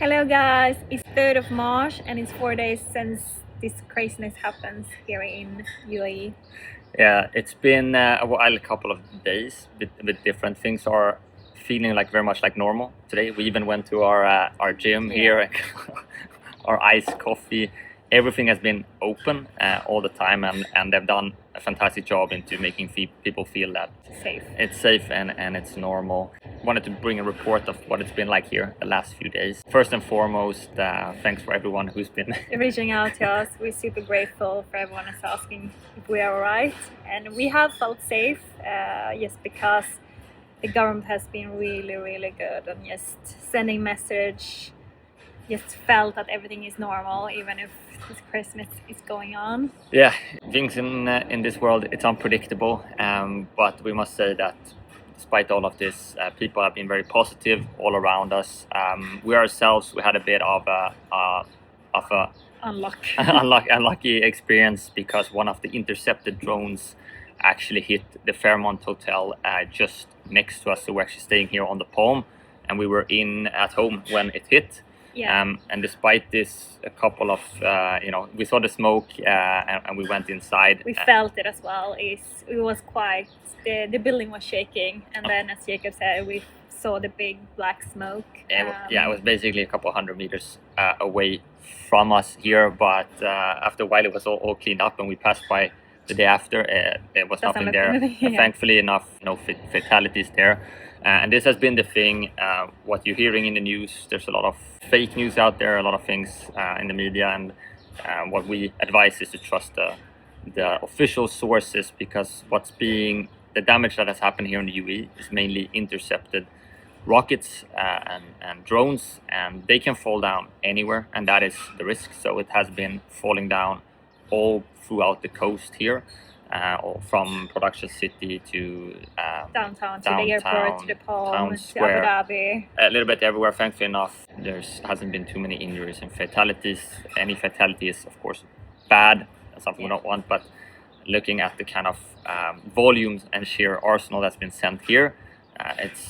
Hello guys, it's 3rd of March and it's 4 days since this craziness happens here in UAE. Yeah, it's been a couple of days. A bit different. Things are feeling like very much like normal today. We even went to our gym here, our iced coffee. Everything has been open all the time, and they've done a fantastic job into making people feel that Safe. it's safe and it's normal. Wanted to bring a report of what it's been like here the last few days. First and foremost, thanks for everyone who's been reaching out to us. We're super grateful for everyone who's asking if we are alright, and we have felt safe just because the government has been really good and just sending message. Just felt that everything is normal even if this Christmas is going on. Yeah, things in this world, it's unpredictable, but we must say that despite all of this, people have been very positive all around us. We ourselves, we had a bit of a unlucky experience because one of the intercepted drones actually hit the Fairmont hotel just next to us. So we're actually staying here on the Palm, and we were at home when it hit. Yeah. And despite this, a couple of we saw the smoke and we went inside. We felt it as well. It was quite the building was shaking, and then as Jacob said, we saw the big black smoke. Yeah, it was basically a couple 100 meters away from us here, but after a while it was all cleaned up, and we passed by the day after. There was nothing there. Yeah. Thankfully enough, no fatalities there. And this has been the thing, what you're hearing in the news. There's a lot of fake news out there, a lot of things in the media, and what we advise is to trust the official sources, because the damage that has happened here in the UAE is mainly intercepted rockets and drones, and they can fall down anywhere, and that is the risk. So it has been falling down all throughout the coast here, from Production City to downtown, to the airport, to the Palm, to Abu Dhabi. A little bit everywhere. Thankfully enough, there hasn't been too many injuries and fatalities. Any fatality is of course bad, something we don't want, but looking at the kind of volumes and sheer arsenal that's been sent here,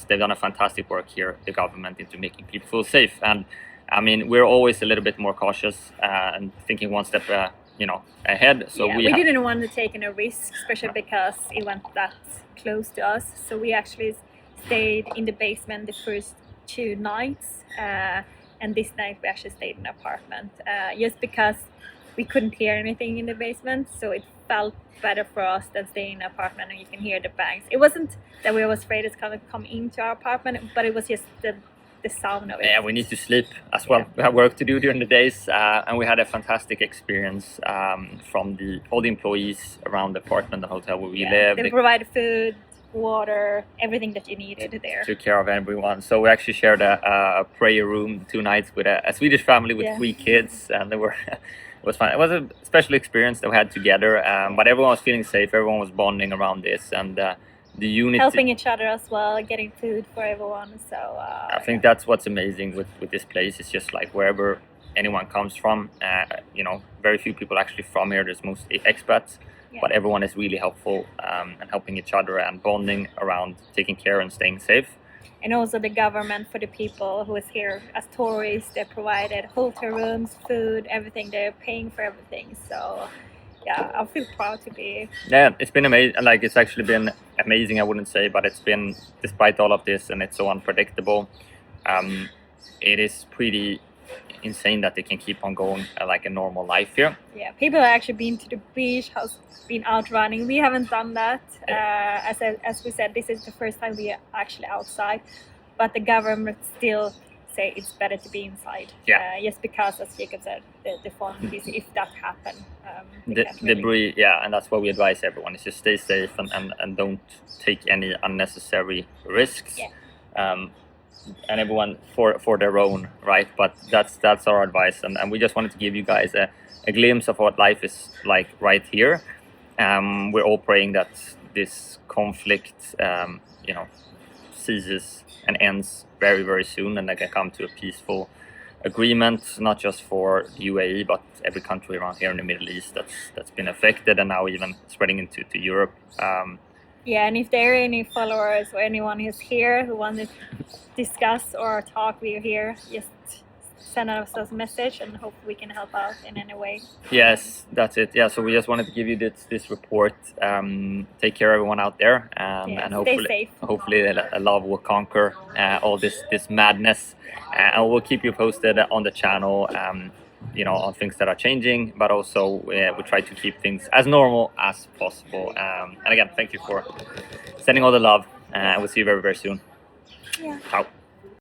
they've done a fantastic work here, the government, into making people feel safe. And I mean, we're always a little bit more cautious and thinking one step ahead. So we didn't want to take any risks, especially because it went that close to us. So we actually stayed in the basement the first 2 nights, and this night we actually stayed in an apartment, just because we couldn't hear anything in the basement. So it felt better for us than staying in an apartment and you can hear the bangs. It wasn't that we were afraid it's gonna come into our apartment, but it was just the sound of it. Yeah, we need to sleep as well. We have work to do during the days, and we had a fantastic experience from all the employees around the apartment and hotel where we live. They provided food, water, everything that you needed there. Took care of everyone. So we actually shared a prayer room 2 nights with a Swedish family with 3 kids, and they were it was fun. It was a special experience that we had together, but everyone was feeling safe. Everyone was bonding around this, and the unity, helping each other as well, getting food for everyone. So I think that's what's amazing with this place. It's just like wherever anyone comes from, very few people actually from here. There's mostly expats, but everyone is really helpful and helping each other and bonding around taking care and staying safe. And also the government, for the people who is here as tourists, they provided hotel rooms, food, everything. They're paying for everything. So yeah, I feel proud to be. Yeah, it's been amazing. Like, it's actually been amazing, I wouldn't say, but it's been, despite all of this and it's so unpredictable, it is pretty insane that they can keep on going like a normal life here. Yeah, people have actually been to the beach, has been out running. We haven't done that. As we said, this is the first time we are actually outside, but the government still say it's better to be inside. Yeah. Just because, as Jacob said, the fun is if that happens. Debris, and that's why we advise everyone is just stay safe and don't take any unnecessary risks. Yeah. And everyone for their own, right? But that's our advice, and we just wanted to give you guys a glimpse of what life is like right here. We're all praying that this conflict ceases and ends very soon, and they can come to a peaceful agreement, not just for the UAE but every country around here in the Middle East that's been affected, and now even spreading into Europe. Yeah, and if there are any followers or anyone who's here who wants to discuss or talk, we're here. Just send us a message, and hope we can help out in any way. Yes, that's it. Yeah, so we just wanted to give you this report. Take care, everyone out there, Yeah, and stay safe. hopefully love will conquer all this madness, and we'll keep you posted on the channel. On things that are changing, but also we try to keep things as normal as possible. And again, thank you for sending all the love, and we'll see you very, very soon. Yeah. Ciao.